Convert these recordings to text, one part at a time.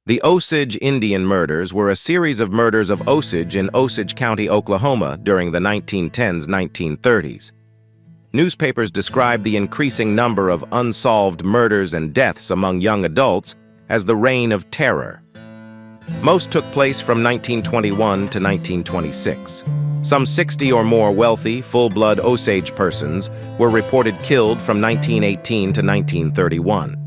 The Osage Indian murders were a series of murders of Osage in Osage County, Oklahoma during the 1910s-1930s. Newspapers described the increasing number of unsolved murders and deaths among young adults as the Reign of Terror. Most took place from 1921 to 1926. Some 60 or more wealthy, full-blood Osage persons were reported killed from 1918 to 1931.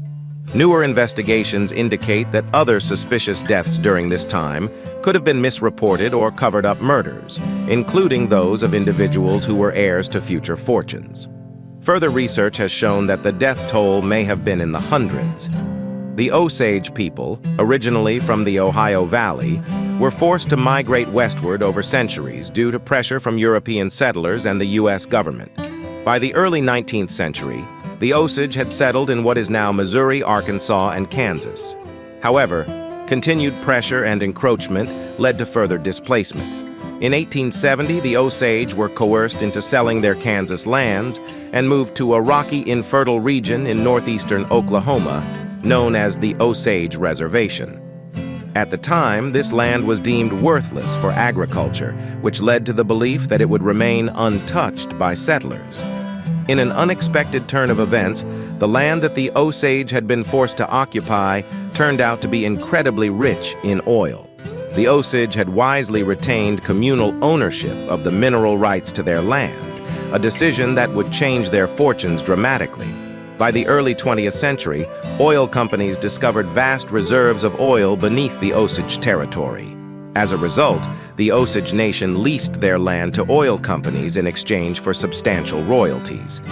Newer investigations indicate that other suspicious deaths during this time could have been misreported or covered-up murders, including those of individuals who were heirs to future fortunes. Further research has shown that the death toll may have been in the hundreds. The Osage people, originally from the Ohio Valley, were forced to migrate westward over centuries due to pressure from European settlers and the U.S. government. By the early 19th century, the Osage had settled in what is now Missouri, Arkansas, and Kansas. However, continued pressure and encroachment led to further displacement. In 1870, the Osage were coerced into selling their Kansas lands and moved to a rocky, infertile region in northeastern Oklahoma known as the Osage Reservation. At the time, this land was deemed worthless for agriculture, which led to the belief that it would remain untouched by settlers. In an unexpected turn of events, the land that the Osage had been forced to occupy turned out to be incredibly rich in oil. The Osage had wisely retained communal ownership of the mineral rights to their land, a decision that would change their fortunes dramatically. By the early 20th century, oil companies discovered vast reserves of oil beneath the Osage territory. As a result, the Osage Nation leased their land to oil companies in exchange for substantial royalties.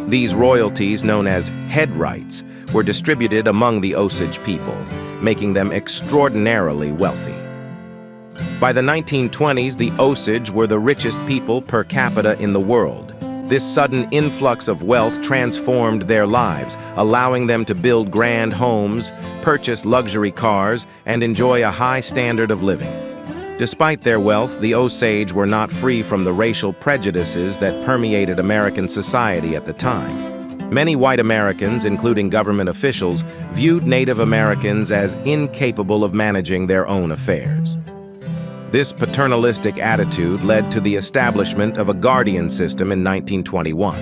These royalties, known as head rights, were distributed among the Osage people, making them extraordinarily wealthy. By the 1920s, the Osage were the richest people per capita in the world. This sudden influx of wealth transformed their lives, allowing them to build grand homes, purchase luxury cars, and enjoy a high standard of living. Despite their wealth, the Osage were not free from the racial prejudices that permeated American society at the time. Many white Americans, including government officials, viewed Native Americans as incapable of managing their own affairs. This paternalistic attitude led to the establishment of a guardian system in 1921.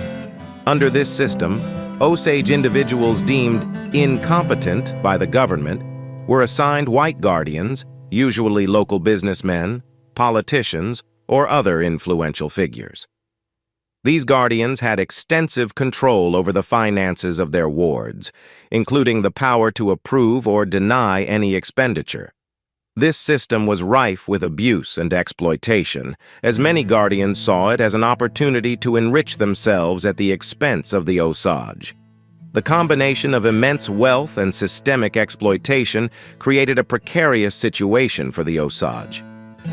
Under this system, Osage individuals deemed incompetent by the government were assigned white guardians, usually local businessmen, politicians, or other influential figures. These guardians had extensive control over the finances of their wards, including the power to approve or deny any expenditure. This system was rife with abuse and exploitation, as many guardians saw it as an opportunity to enrich themselves at the expense of the Osage. The combination of immense wealth and systemic exploitation created a precarious situation for the Osage.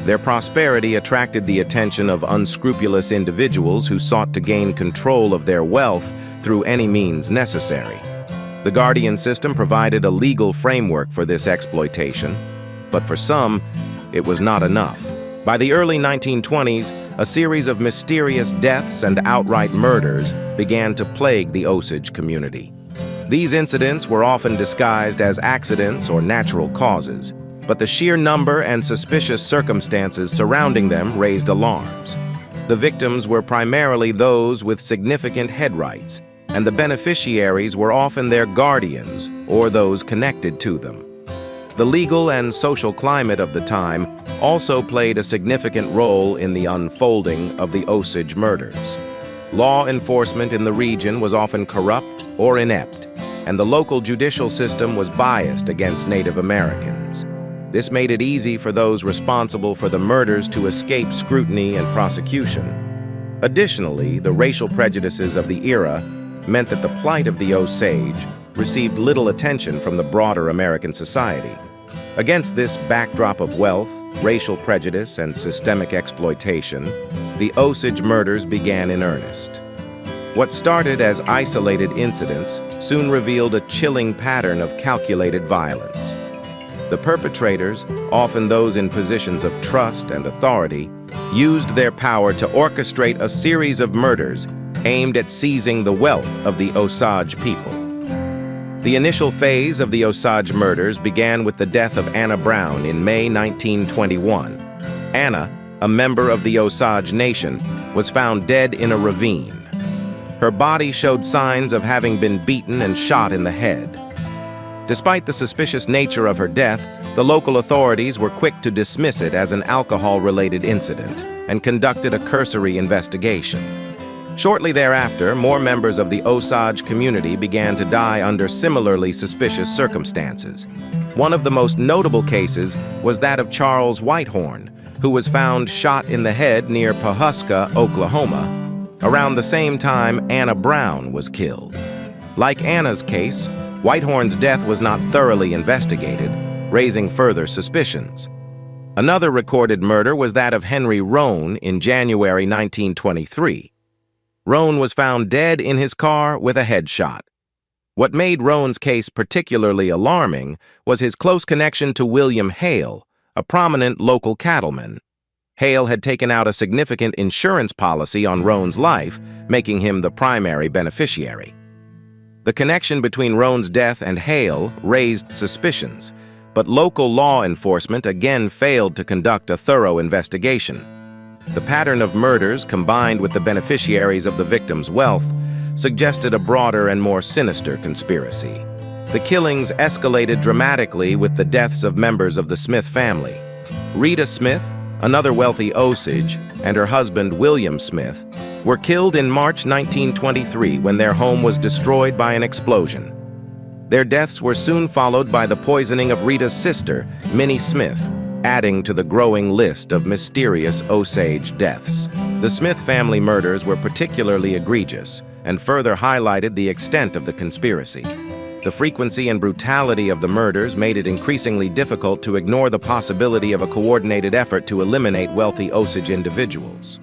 Their prosperity attracted the attention of unscrupulous individuals who sought to gain control of their wealth through any means necessary. The guardian system provided a legal framework for this exploitation, but for some, it was not enough. By the early 1920s, a series of mysterious deaths and outright murders began to plague the Osage community. These incidents were often disguised as accidents or natural causes, but the sheer number and suspicious circumstances surrounding them raised alarms. The victims were primarily those with significant head rights, and the beneficiaries were often their guardians or those connected to them. The legal and social climate of the time also played a significant role in the unfolding of the Osage murders. Law enforcement in the region was often corrupt or inept, and the local judicial system was biased against Native Americans. This made it easy for those responsible for the murders to escape scrutiny and prosecution. Additionally, the racial prejudices of the era meant that the plight of the Osage received little attention from the broader American society. Against this backdrop of wealth, racial prejudice, and systemic exploitation, the Osage murders began in earnest. What started as isolated incidents soon revealed a chilling pattern of calculated violence. The perpetrators, often those in positions of trust and authority, used their power to orchestrate a series of murders aimed at seizing the wealth of the Osage people. The initial phase of the Osage murders began with the death of Anna Brown in May 1921. Anna, a member of the Osage Nation, was found dead in a ravine. Her body showed signs of having been beaten and shot in the head. Despite the suspicious nature of her death, the local authorities were quick to dismiss it as an alcohol-related incident and conducted a cursory investigation. Shortly thereafter, more members of the Osage community began to die under similarly suspicious circumstances. One of the most notable cases was that of Charles Whitehorn, who was found shot in the head near Pawhuska, Oklahoma. Around the same time, Anna Brown was killed. Like Anna's case, Whitehorn's death was not thoroughly investigated, raising further suspicions. Another recorded murder was that of Henry Roan in January 1923. Roan was found dead in his car with a headshot. What made Roan's case particularly alarming was his close connection to William Hale, a prominent local cattleman. Hale had taken out a significant insurance policy on Roan's life, making him the primary beneficiary. The connection between Roan's death and Hale raised suspicions, but local law enforcement again failed to conduct a thorough investigation. The pattern of murders, combined with the beneficiaries of the victims' wealth, suggested a broader and more sinister conspiracy. The killings escalated dramatically with the deaths of members of the Smith family. Rita Smith, another wealthy Osage, and her husband William Smith were killed in March 1923 when their home was destroyed by an explosion. Their deaths were soon followed by the poisoning of Rita's sister, Minnie Smith, adding to the growing list of mysterious Osage deaths. The Smith family murders were particularly egregious and further highlighted the extent of the conspiracy. The frequency and brutality of the murders made it increasingly difficult to ignore the possibility of a coordinated effort to eliminate wealthy Osage individuals.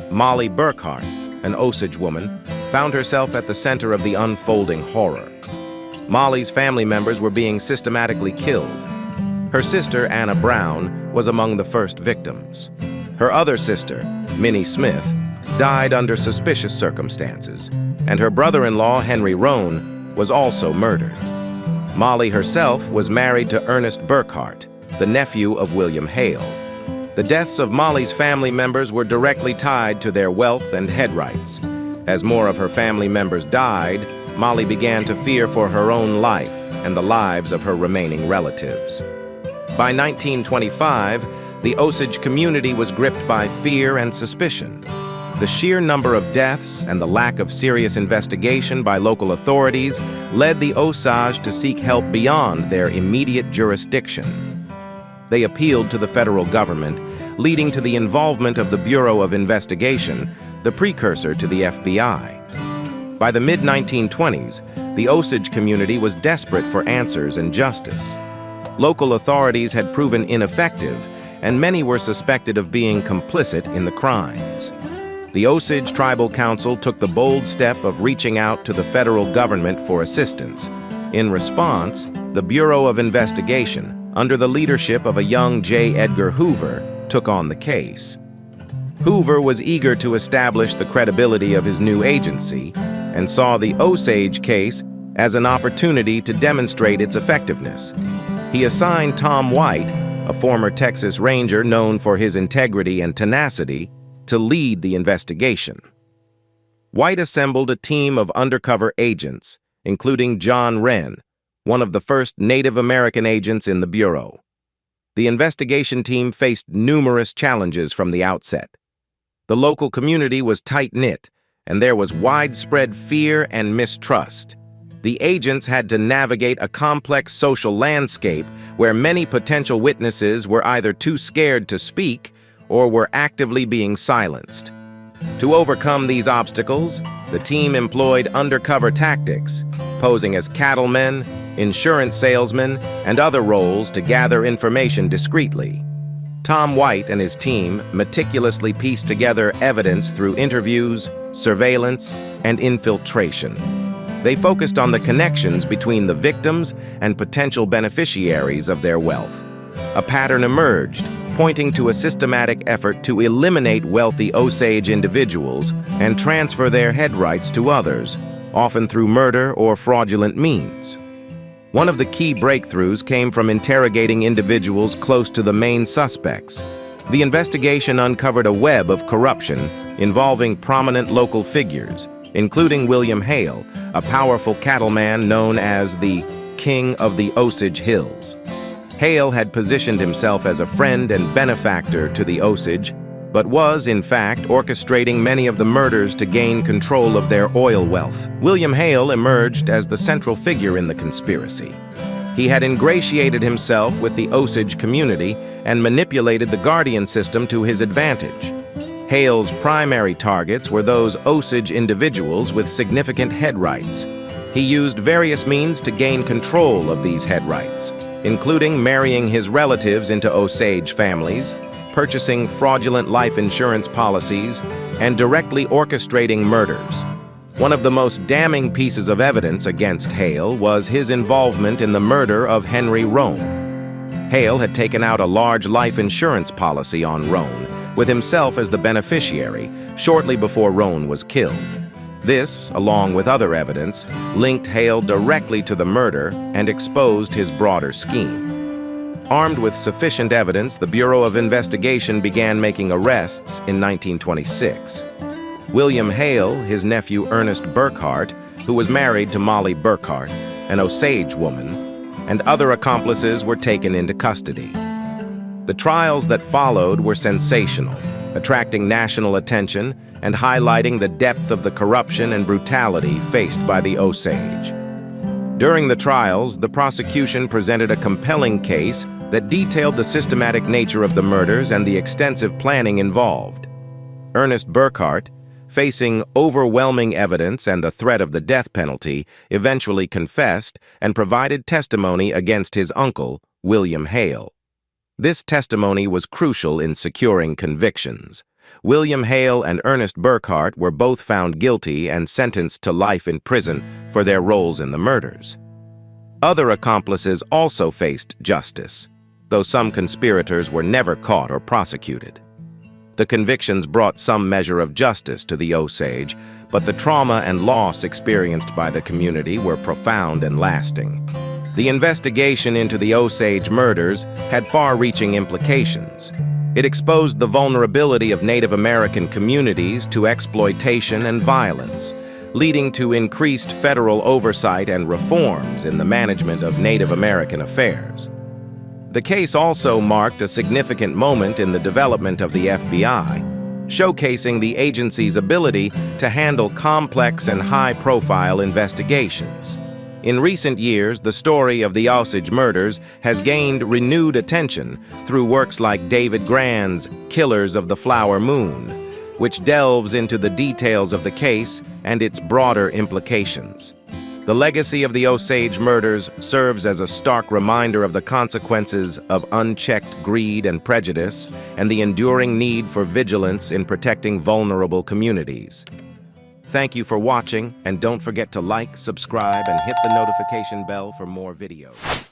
Molly Burkhart, an Osage woman, found herself at the center of the unfolding horror. Molly's family members were being systematically killed. Her sister, Anna Brown, was among the first victims. Her other sister, Minnie Smith, died under suspicious circumstances, and her brother-in-law, Henry Roan, was also murdered. Molly herself was married to Ernest Burkhart, the nephew of William Hale. The deaths of Molly's family members were directly tied to their wealth and head rights. As more of her family members died, Molly began to fear for her own life and the lives of her remaining relatives. By 1925, the Osage community was gripped by fear and suspicion. The sheer number of deaths and the lack of serious investigation by local authorities led the Osage to seek help beyond their immediate jurisdiction. They appealed to the federal government, leading to the involvement of the Bureau of Investigation, the precursor to the FBI. By the mid-1920s, the Osage community was desperate for answers and justice. Local authorities had proven ineffective, and many were suspected of being complicit in the crimes. The Osage Tribal Council took the bold step of reaching out to the federal government for assistance. In response, the Bureau of Investigation, under the leadership of a young J. Edgar Hoover, took on the case. Hoover was eager to establish the credibility of his new agency and saw the Osage case as an opportunity to demonstrate its effectiveness. He assigned Tom White, a former Texas Ranger known for his integrity and tenacity, to lead the investigation. White assembled a team of undercover agents, including John Wren, one of the first Native American agents in the Bureau. The investigation team faced numerous challenges from the outset. The local community was tight-knit, and there was widespread fear and mistrust. The agents had to navigate a complex social landscape where many potential witnesses were either too scared to speak or were actively being silenced. To overcome these obstacles, the team employed undercover tactics, posing as cattlemen, insurance salesmen, and other roles to gather information discreetly. Tom White and his team meticulously pieced together evidence through interviews, surveillance, and infiltration. They focused on the connections between the victims and potential beneficiaries of their wealth. A pattern emerged, pointing to a systematic effort to eliminate wealthy Osage individuals and transfer their head rights to others, often through murder or fraudulent means. One of the key breakthroughs came from interrogating individuals close to the main suspects. The investigation uncovered a web of corruption involving prominent local figures, including William Hale, a powerful cattleman known as the King of the Osage Hills. Hale had positioned himself as a friend and benefactor to the Osage, but was, in fact, orchestrating many of the murders to gain control of their oil wealth. William Hale emerged as the central figure in the conspiracy. He had ingratiated himself with the Osage community and manipulated the guardian system to his advantage. Hale's primary targets were those Osage individuals with significant head rights. He used various means to gain control of these head rights, including marrying his relatives into Osage families, purchasing fraudulent life insurance policies, and directly orchestrating murders. One of the most damning pieces of evidence against Hale was his involvement in the murder of Henry Roan. Hale had taken out a large life insurance policy on Roan, with himself as the beneficiary, shortly before Roan was killed. This, along with other evidence, linked Hale directly to the murder and exposed his broader scheme. Armed with sufficient evidence, the Bureau of Investigation began making arrests in 1926. William Hale, his nephew Ernest Burkhart, who was married to Molly Burkhart, an Osage woman, and other accomplices were taken into custody. The trials that followed were sensational, attracting national attention and highlighting the depth of the corruption and brutality faced by the Osage. During the trials, the prosecution presented a compelling case that detailed the systematic nature of the murders and the extensive planning involved. Ernest Burkhart, facing overwhelming evidence and the threat of the death penalty, eventually confessed and provided testimony against his uncle, William Hale. This testimony was crucial in securing convictions. William Hale and Ernest Burkhart were both found guilty and sentenced to life in prison for their roles in the murders. Other accomplices also faced justice, though some conspirators were never caught or prosecuted. The convictions brought some measure of justice to the Osage, but the trauma and loss experienced by the community were profound and lasting. The investigation into the Osage murders had far-reaching implications. It exposed the vulnerability of Native American communities to exploitation and violence, leading to increased federal oversight and reforms in the management of Native American affairs. The case also marked a significant moment in the development of the FBI, showcasing the agency's ability to handle complex and high-profile investigations. In recent years, the story of the Osage murders has gained renewed attention through works like David Grann's Killers of the Flower Moon, which delves into the details of the case and its broader implications. The legacy of the Osage murders serves as a stark reminder of the consequences of unchecked greed and prejudice and the enduring need for vigilance in protecting vulnerable communities. Thank you for watching, and don't forget to like, subscribe, and hit the notification bell for more videos.